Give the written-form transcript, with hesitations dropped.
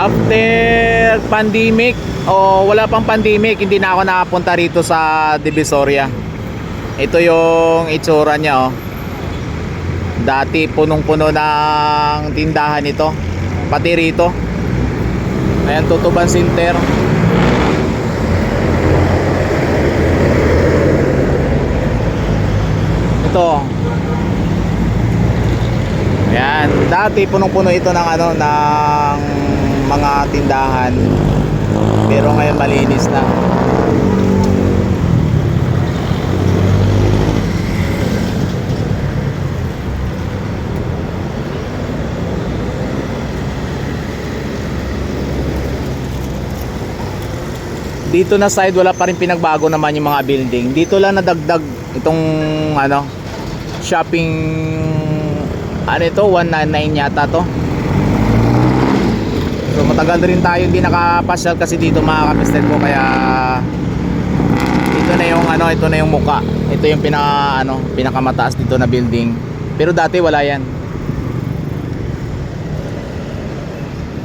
After pandemic o wala pang pandemic, hindi na ako nakapunta rito sa Divisoria. Ito yung itsura niya, oh. Dati punong-puno ng tindahan ito, pati rito. Ayan, Tutuban Center. Ito. Ayan, dati punong-puno ito ng ng mga tindahan. Pero ngayon malinis na. Dito na side wala pa rin pinagbago naman yung mga building. Dito lang nadagdag itong shopping, ito 199 yata to. So matagal rin tayo hindi nakapasyal kasi dito mga kapester ko, kaya ito na yung ito na yung muka. Ito yung pinakamataas dito na building. Pero dati wala yan.